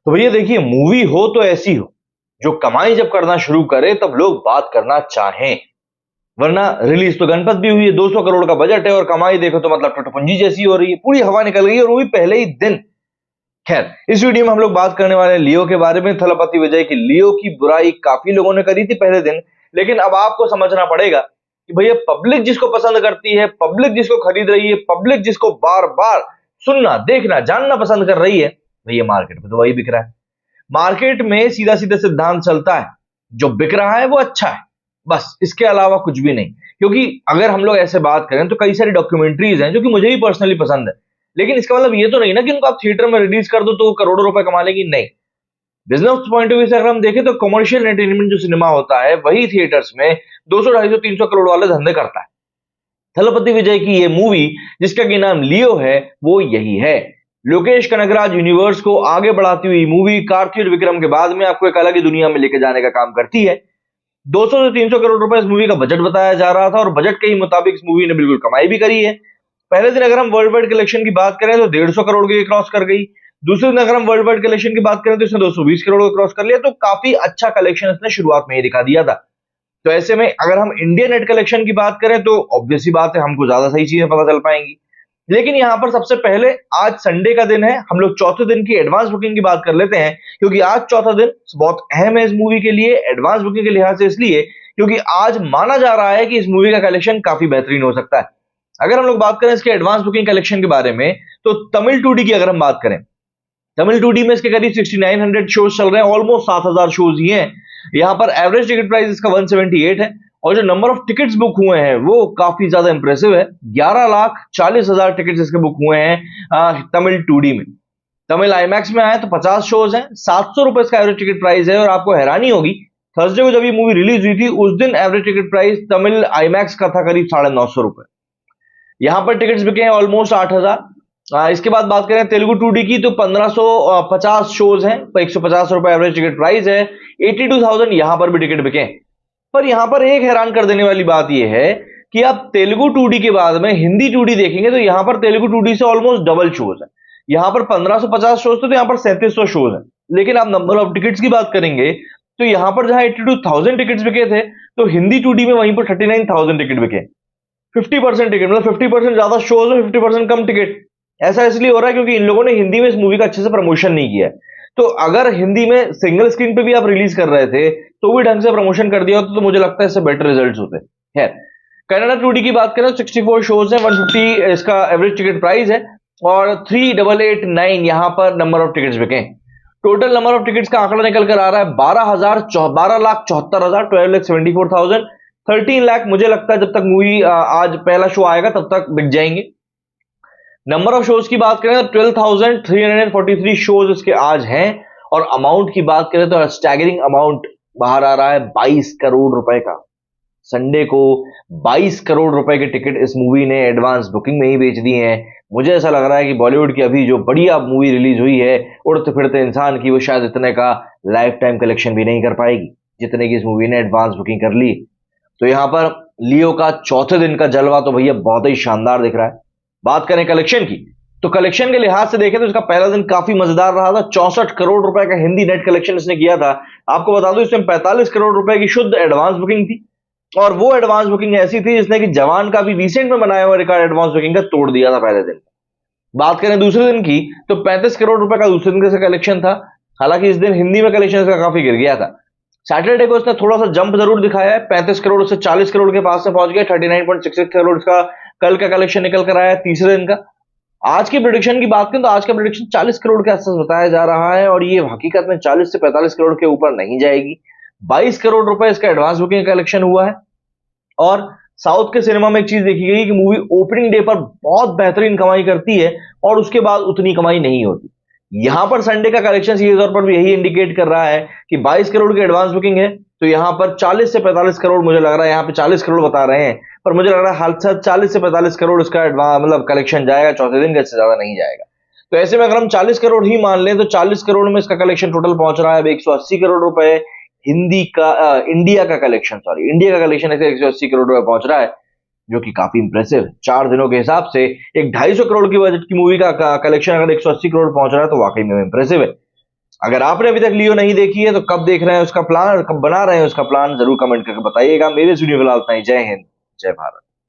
तो भैया देखिए, मूवी हो तो ऐसी हो जो कमाई जब करना शुरू करे तब लोग बात करना चाहें। वरना रिलीज तो गणपत भी हुई है, 200 करोड़ का बजट है और कमाई देखो तो मतलब टुटपुंजी जैसी हो रही है, पूरी हवा निकल गई और वो भी पहले ही दिन। खैर, इस वीडियो में हम लोग बात करने वाले हैं लियो के बारे में, थलपति विजय की लियो की बुराई काफी लोगों ने करी थी पहले दिन, लेकिन अब आपको समझना पड़ेगा कि भैया पब्लिक जिसको पसंद करती है, पब्लिक जिसको खरीद रही है, पब्लिक जिसको बार बार सुनना, देखना, जानना पसंद कर रही है, भैया मार्केट में तो वही बिक रहा है। मार्केट में सीधा सीधा सिद्धांत चलता है, जो बिक रहा है वो अच्छा है, बस इसके अलावा कुछ भी नहीं। क्योंकि अगर हम लोग ऐसे बात करें तो कई सारी डॉक्यूमेंट्रीज हैं जो कि मुझे भी पर्सनली पसंद है, लेकिन इसका मतलब ये तो नहीं ना कि उनको आप थिएटर में रिलीज कर दो तो वो करोड़ों रुपए कमा लेगी, नहीं। बिजनेस पॉइंट ऑफ व्यू से अगर हम देखें तो कमर्शियल एंटरटेनमेंट जो सिनेमा होता है वही थिएटर्स में 200, 250, 300 करोड़ वाले धंधे करता है। थलपति विजय की ये मूवी जिसका कि नाम लियो है वो यही है। लोकेश कनगराज यूनिवर्स को आगे बढ़ाती हुई मूवी कार्तिक और विक्रम के बाद में आपको एक अलग ही दुनिया में लेके जाने का काम करती है। 200 से 300 करोड़ रुपए इस मूवी का बजट बताया जा रहा था और बजट के ही मुताबिक इस मूवी ने बिल्कुल कमाई भी करी है। पहले दिन अगर हम वर्ल्ड वाइड कलेक्शन की बात करें तो 150 करोड़ के क्रॉस कर गई। दूसरे दिन अगर हम वर्ल्ड वाइड कलेक्शन की बात करें तो इसने 220 करोड़ को क्रॉस कर लिया, तो काफी अच्छा कलेक्शन इसने शुरुआत में ही दिखा दिया था। तो ऐसे में अगर हम इंडिया नेट कलेक्शन की बात करें तो ऑब्वियस ही बात है, हमको ज्यादा सही चीजें पता चल पाएंगी। लेकिन यहां पर सबसे पहले आज संडे का दिन है, हम लोग चौथे दिन की एडवांस बुकिंग की बात कर लेते हैं, क्योंकि आज चौथा दिन बहुत अहम है इस मूवी के लिए, एडवांस बुकिंग के लिहाज से इसलिए क्योंकि आज माना जा रहा है कि इस मूवी का कलेक्शन काफी बेहतरीन हो सकता है। अगर हम लोग बात करें इसके एडवांस बुकिंग कलेक्शन के बारे में तो तमिल 2D की अगर हम बात करें, तमिल 2D में इसके करीब 6900 शोज चल रहे हैं, ऑलमोस्ट 7000 शोज ही हैं। यहाँ पर एवरेज टिकट प्राइस इसका 178 है और जो नंबर ऑफ टिकट्स बुक हुए हैं वो काफी ज्यादा इंप्रेसिव है। 11,40,000 टिकट्स इसके बुक हुए हैं तमिल 2D में। तमिल आईमैक्स में आए तो 50 शोज हैं, 700 रुपए इसका एवरेज टिकट प्राइस है। और आपको हैरानी होगी, थर्सडे को जब ये मूवी रिलीज हुई थी उस दिन average ticket price Tamil IMAX का था करीब 950 रुपए। यहां पर टिकट्स बिके हैं ऑलमोस्ट 8,000। इसके बाद बात करें तेलुगु 2D की तो 1550 शोज हैं, 150 रुपए एवरेज टिकट प्राइस है, 82,000 यहां पर भी टिकट बिके। पर यहां पर एक हैरान कर देने वाली बात यह है कि आप तेलुगु 2D के बाद में हिंदी 2D देखेंगे तो यहां पर तेलुगु 2D से ऑलमोस्ट डबल शोज है। यहां पर 1550 शोज थे तो यहां पर 3700 शोज है। लेकिन आप नंबर ऑफ टिकट्स की बात करेंगे तो यहां पर जहां 82,000 टिकट्स बिके थे तो हिंदी 2D में वहीं पर 39,000 टिकट बिके। 50% टिकट, मतलब 50% ज्यादा शोज और 50% कम टिकट। ऐसा इसलिए हो रहा है क्योंकि इन लोगों ने हिंदी में इस मूवी का अच्छे से प्रमोशन नहीं किया है। तो अगर हिंदी में सिंगल स्क्रीन पे भी आप रिलीज कर रहे थे तो भी ढंग से प्रमोशन कर दिया होता तो मुझे लगता है इससे बेटर रिजल्ट्स होते। खैर, कनाडा 2D की बात करें तो 64 शोज हैं, 150 इसका एवरेज टिकट प्राइस है और 3889 यहां पर नंबर ऑफ टिकट्स बिके। टोटल नंबर ऑफ टिकट्स का आंकड़ा निकल कर आ रहा है 12,74,000, 12,74,000। 13 लाख मुझे लगता है जब तक मूवी आज पहला शो आएगा तब तक बिक जाएंगे। नंबर ऑफ शोज की बात करें तो 12,343 शोज इसके आज हैं और अमाउंट की बात करें तो स्टैगरिंग अमाउंट बाहर आ रहा है 22 करोड़ रुपए का। संडे को 22 करोड़ रुपए के टिकट इस मूवी ने एडवांस बुकिंग में ही बेच दिए हैं। मुझे ऐसा लग रहा है कि बॉलीवुड की अभी जो बढ़िया मूवी रिलीज हुई है उड़ते फिरते इंसान की, वो शायद इतने का लाइफ टाइम कलेक्शन भी नहीं कर पाएगी जितने की इस मूवी ने एडवांस बुकिंग कर ली। तो यहां पर लियो का चौथे दिन का जलवा तो भैया बहुत ही शानदार दिख रहा है। बात करें कलेक्शन की तो कलेक्शन के लिहाज से देखें तो इसका पहला दिन काफी मजेदार रहा था। 64 करोड़ रुपए का हिंदी नेट कलेक्शन इसने किया था। आपको बता दूं इसमें 45 करोड़ रुपए की शुद्ध एडवांस बुकिंग थी और वो एडवांस बुकिंग ऐसी थी जिसने कि जवान का भी रिसेंट में बनाया हुआ रिकॉर्ड एडवांस बुकिंग का तोड़ दिया था पहले दिन। बात करें दूसरे दिन की तो 35 करोड़ रुपए का दूसरे दिन का कलेक्शन था। हालांकि इस दिन हिंदी में कलेक्शन इसका काफी गिर गया था। सैटरडे को इसने थोड़ा सा जंप जरूर दिखाया है, 35 करोड़ से 40 करोड़ के पास से पहुंच गया। 39.66 करोड़ का कल का कलेक्शन निकल कर आया है तीसरे दिन का। आज की प्रेडिक्शन की बात करें तो आज का प्रेडिक्शन 40 करोड़ के आसपास बताया जा रहा है और ये हकीकत में 40 से 45 करोड़ के ऊपर नहीं जाएगी। 22 करोड़ रुपए इसका एडवांस बुकिंग कलेक्शन हुआ है। और साउथ के सिनेमा में एक चीज देखी गई कि मूवी ओपनिंग डे पर बहुत बेहतरीन कमाई करती है और उसके बाद उतनी कमाई नहीं होती। यहां पर संडे का कलेक्शन सीधे तौर पर भी यही इंडिकेट कर रहा है कि 22 करोड़ की एडवांस बुकिंग है तो यहां पर 40 से 45 करोड़, मुझे लग रहा है यहां पे 40 करोड़ बता रहे हैं पर मुझे लग रहा है हाल 40 से 45 करोड़ इसका मतलब कलेक्शन जाएगा चौथे दिन का, इससे ज्यादा नहीं जाएगा। तो ऐसे में अगर हम 40 करोड़ ही मान लें तो 40 करोड़ में इसका कलेक्शन टोटल पहुंच रहा है 180 करोड़ रुपए। हिंदी का इंडिया का कलेक्शन, सॉरी इंडिया का कलेक्शन ऐसे 180 करोड़ रुपए पहुंच रहा है, जो कि काफी इंप्रेसिव। 4 दिनों के हिसाब से एक 250 करोड़ की बजट की मूवी का कलेक्शन अगर 180 करोड़ पहुंच रहा है तो वाकई में इंप्रेसिव है। अगर आपने अभी तक लियो नहीं देखी है तो कब देख रहे हैं उसका प्लान और कब बना रहे हैं उसका प्लान, जरूर कमेंट करके बताइएगा। मेरे सुनिए फिलहाल इतना ही। जय हिंद, जय भारत।